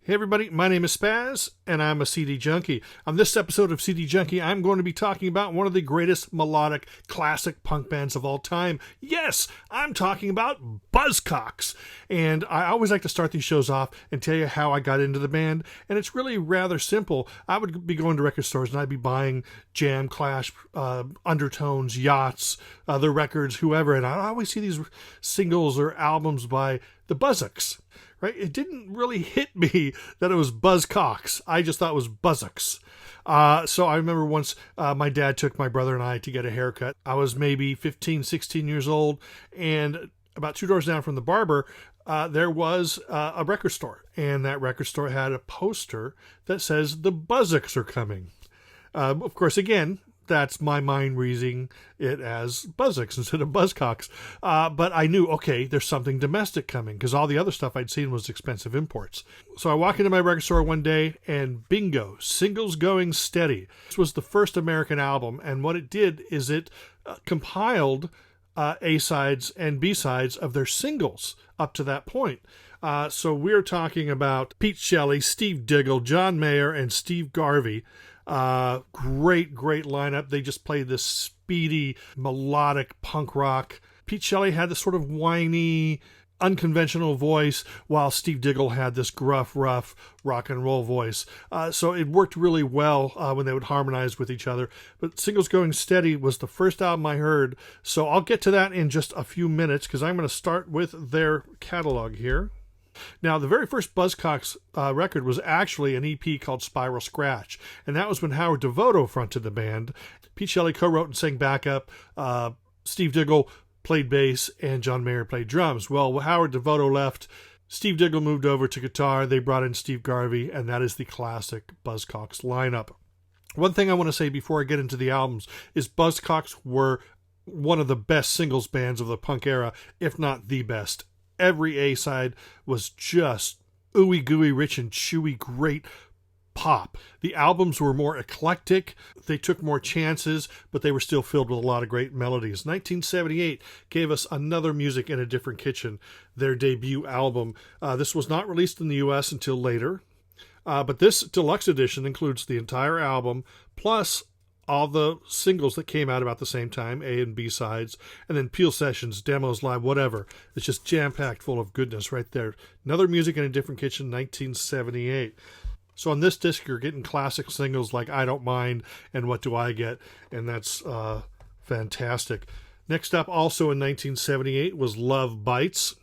Hey everybody, my name is SPAZ, and I'm a CD junkie. On this episode of CD Junkie, I'm going to be talking about one of the greatest melodic classic punk bands of all time. Yes, I'm talking about Buzzcocks. And I always like to start these shows off and tell you how I got into the band, and it's really rather simple. I would be going to record stores and I'd be buying Jam, Clash, Undertones, Yachts, the records, whoever, and I always see these singles or albums by the Buzzcocks. Right? It didn't really hit me that it was Buzzcocks. I just thought it was Buzzcocks. So I remember once my dad took my brother and I to get a haircut. I was maybe 15, 16 years old, and about 2 doors down from the barber, there was a record store. And that record store had a poster that says the Buzzcocks are coming. Of course, again, that's my mind reading it as Buzzcocks instead of Buzzcocks. But I knew, okay, there's something domestic coming, because all the other stuff I'd seen was expensive imports. So I walk into my record store one day, and bingo, Singles Going Steady. This was the first American album, and what it did is it compiled A-sides and B-sides of their singles up to that point. So we're talking about Pete Shelley, Steve Diggle, John Mayer, and Steve Garvey. Great lineup. They just played this speedy, melodic punk rock. Pete Shelley had this sort of whiny, unconventional voice, while Steve Diggle had this gruff, rough rock and roll voice. So it worked really well when they would harmonize with each other. But Singles Going Steady was the first album I heard. So I'll get to that in just a few minutes, because I'm going to start with their catalog here. Now, the very first Buzzcocks record was actually an EP called Spiral Scratch, and that was when Howard Devoto fronted the band. Pete Shelley co-wrote and sang backup. Steve Diggle played bass, and John Mayer played drums. Well, when Howard Devoto left, Steve Diggle moved over to guitar. They brought in Steve Garvey, and that is the classic Buzzcocks lineup. One thing I want to say before I get into the albums is Buzzcocks were one of the best singles bands of the punk era, if not the best. Every A-side was just ooey gooey, rich and chewy, great pop. The albums were more eclectic. They took more chances, but they were still filled with a lot of great melodies. 1978 gave us Another Music in a Different Kitchen, their debut album. This was not released in the U.S. until later, but this deluxe edition includes the entire album, plus all the singles that came out about the same time, A and B sides, and then Peel Sessions, demos, live, whatever. It's just jam-packed full of goodness right there. Another Music in a Different Kitchen, 1978. So on this disc, you're getting classic singles like I Don't Mind and What Do I Get, and that's fantastic. Next up, also in 1978, was Love Bites.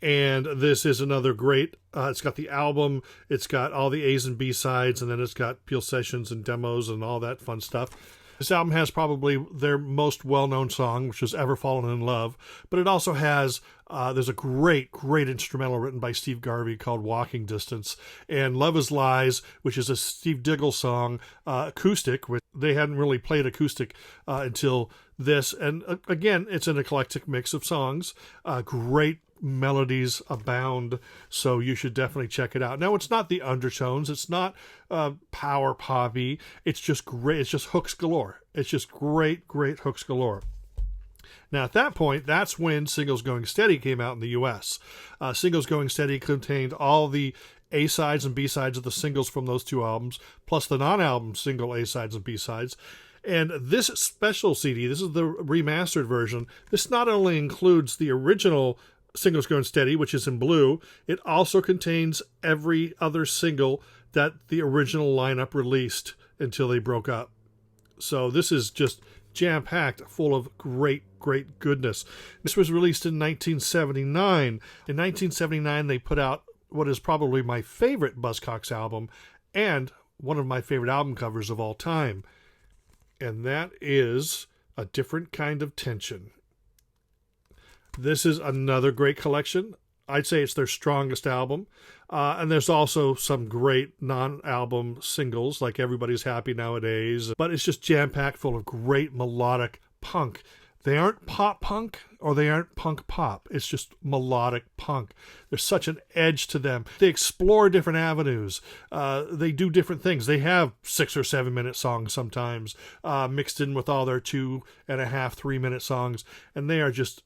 And this is another great, it's got the album, it's got all the A's and B sides, and then it's got Peel Sessions and demos and all that fun stuff. This album has probably their most well-known song, which is Ever Fallen in Love, but it also has, there's a great instrumental written by Steve Garvey called Walking Distance, and Love Is Lies, which is a Steve Diggle song, acoustic, which they hadn't really played acoustic until this, and again, it's an eclectic mix of songs, great melodies abound, so you should definitely check it out. Now, it's not the Undertones, it's not power poppy, it's just great, it's just hooks galore. It's just great hooks galore. Now, at that point, that's when Singles Going Steady came out in the U.S. Singles Going Steady contained all the A-sides and B-sides of the singles from those two albums, plus the non-album single A-sides and B-sides. And this special CD, this is the remastered version, this not only includes the original Singles Going Steady, which is in blue, it also contains every other single that the original lineup released until they broke up. So this is just jam-packed, full of great goodness. This was released in 1979. In 1979, they put out what is probably my favorite Buzzcocks album and one of my favorite album covers of all time. And that is A Different Kind of Tension. This is another great collection. I'd say it's their strongest album. And there's also some great non-album singles, like Everybody's Happy Nowadays. But it's just jam-packed full of great melodic punk. They aren't pop punk or they aren't punk pop. It's just melodic punk. There's such an edge to them. They explore different avenues. They do different things. They have 6 or 7 minute songs sometimes, mixed in with all their 2.5, 3 minute songs. And they are just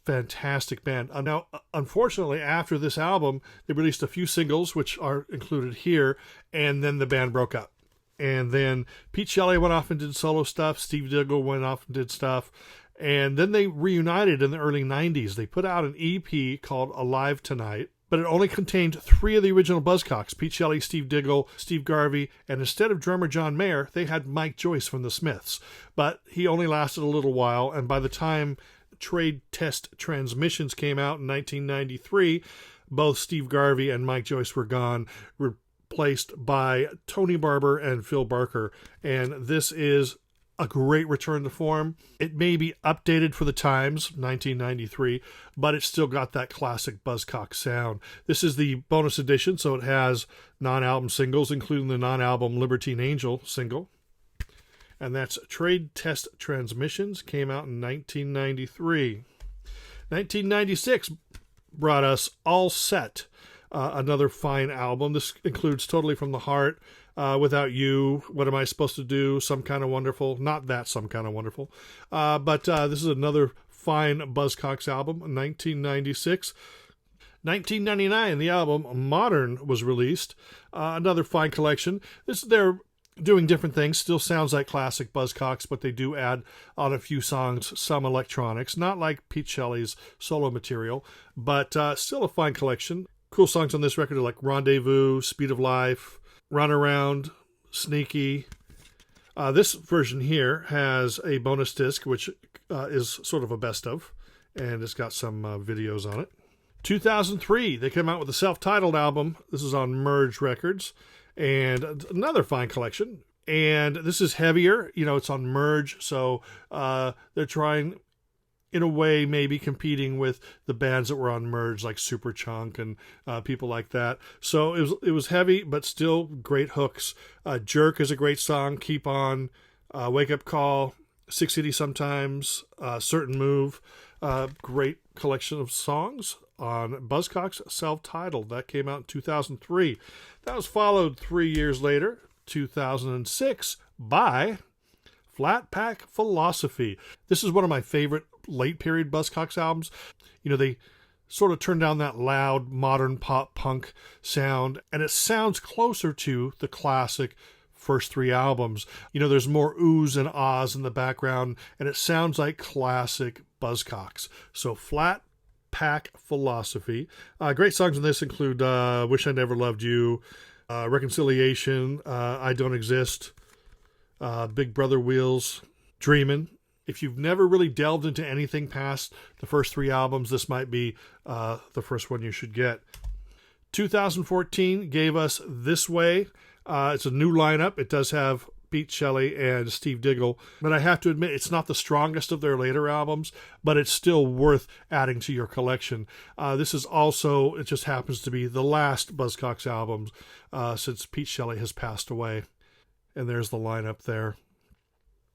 fantastic band. Now, unfortunately, after this album, they released a few singles, which are included here, and then the band broke up. And then Pete Shelley went off and did solo stuff. Steve Diggle went off and did stuff. And then they reunited in the early 90s. They put out an EP called Alive Tonight, but it only contained 3 of the original Buzzcocks: Pete Shelley, Steve Diggle, Steve Garvey, and instead of drummer John Mayer, they had Mike Joyce from the Smiths. But he only lasted a little while, and by the time Trade Test Transmissions came out in 1993, both Steve Garvey and Mike Joyce were gone, replaced by Tony Barber and Phil Barker. And this is a great return to form. It may be updated for the times, 1993, but it's still got that classic Buzzcocks sound. This is the bonus edition, so it has non-album singles, including the non-album Libertine Angel single. And that's Trade Test Transmissions, came out in 1993. 1996 brought us All Set, another fine album. This includes Totally From the Heart, Without You, What Am I Supposed to Do, Some Kind of Wonderful, not that Some Kind of Wonderful, but this is another fine Buzzcocks album, 1996. 1999, the album Modern was released, another fine collection. They're doing different things, still sounds like classic Buzzcocks, but they do add on a few songs some electronics, not like Pete Shelley's solo material, but still a fine collection. Cool songs on this record are like Rendezvous, Speed of Life, Run Around, Sneaky. This version here has a bonus disc, which is sort of a best of, and it's got some videos on it. 2003, they came out with a self-titled album. This is on Merge Records, and another fine collection. And this is heavier. You know, it's on Merge, so they're trying, in a way, maybe competing with the bands that were on Merge, like Superchunk and people like that. So it was heavy, but still great hooks. Jerk is a great song. Keep On, Wake Up Call, 680 Sometimes, Certain Move. Great collection of songs on Buzzcocks, self-titled. That came out in 2003. That was followed 3 years later, 2006, by Flat Pack Philosophy. This is one of my favorite late period Buzzcocks albums. You know, they sort of turned down that loud modern pop punk sound, and it sounds closer to the classic first 3 albums. You know, there's more oohs and ahs in the background, and it sounds like classic Buzzcocks. So Flat Pack Philosophy. Great songs on this include Wish I Never Loved You, Reconciliation, I Don't Exist, Big Brother Wheels, Dreamin'. If you've never really delved into anything past the first 3 albums, this might be the first one you should get. 2014 gave us This Way. It's a new lineup. It does have Pete Shelley and Steve Diggle, but I have to admit it's not the strongest of their later albums, but it's still worth adding to your collection. This is also, it just happens to be the last Buzzcocks album since Pete Shelley has passed away. And there's the lineup there.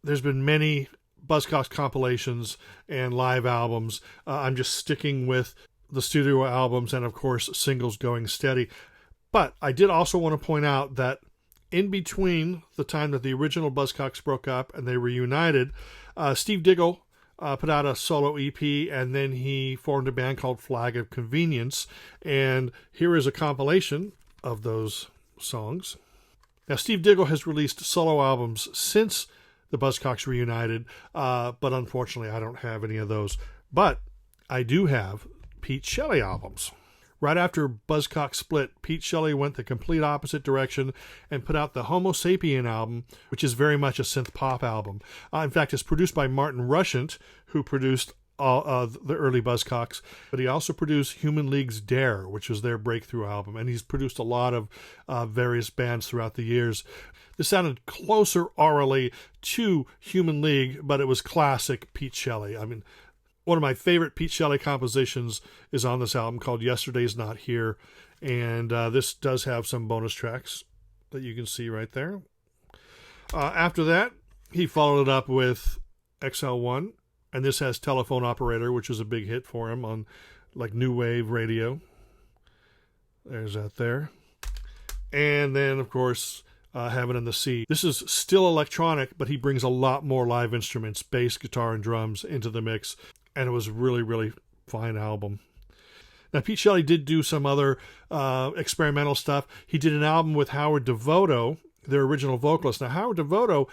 There's been many Buzzcocks compilations and live albums. I'm just sticking with the studio albums and, of course, singles going steady. But I did also want to point out that in between the time that the original Buzzcocks broke up and they reunited, Steve Diggle put out a solo EP, and then he formed a band called Flag of Convenience. And here is a compilation of those songs. Now, Steve Diggle has released solo albums since the Buzzcocks reunited, but unfortunately I don't have any of those. But I do have Pete Shelley albums. Right after Buzzcocks split, Pete Shelley went the complete opposite direction and put out the Homo Sapien album, which is very much a synth pop album. In fact, it's produced by Martin Rushent, who produced the early Buzzcocks, but he also produced Human League's Dare, which was their breakthrough album, and he's produced a lot of various bands throughout the years. This sounded closer orally to Human League, but it was classic Pete Shelley. I mean, one of my favorite Pete Shelley compositions is on this album called Yesterday's Not Here, and this does have some bonus tracks that you can see right there. After that, he followed it up with XL1, and this has Telephone Operator, which was a big hit for him on like new wave radio. There's that there. And then, of course, Heaven and the Sea. This is still electronic, but he brings a lot more live instruments, bass, guitar, and drums into the mix. And it was really, really Fine album. Now, Pete Shelley did do some other experimental stuff. He did an album with Howard Devoto, their original vocalist. Now, Howard Devoto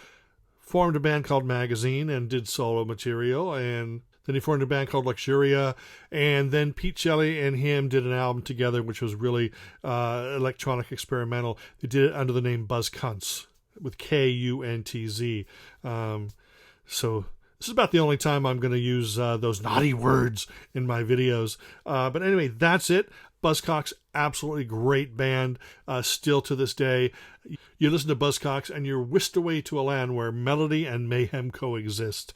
formed a band called Magazine and did solo material, and then he formed a band called Luxuria, and then Pete Shelley and him did an album together, which was really electronic experimental. They did it under the name Buzzcocks, with Kuntz. So this is about the only time I'm going to use those naughty words in my videos. But anyway, that's it. Buzzcocks, absolutely great band, still to this day. You listen to Buzzcocks and you're whisked away to a land where melody and mayhem coexist.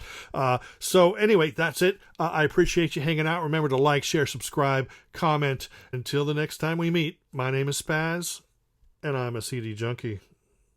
So anyway, that's it. I appreciate you hanging out. Remember to like, share, subscribe, comment. Until the next time we meet, my name is SPAZ, and I'm a CD junkie.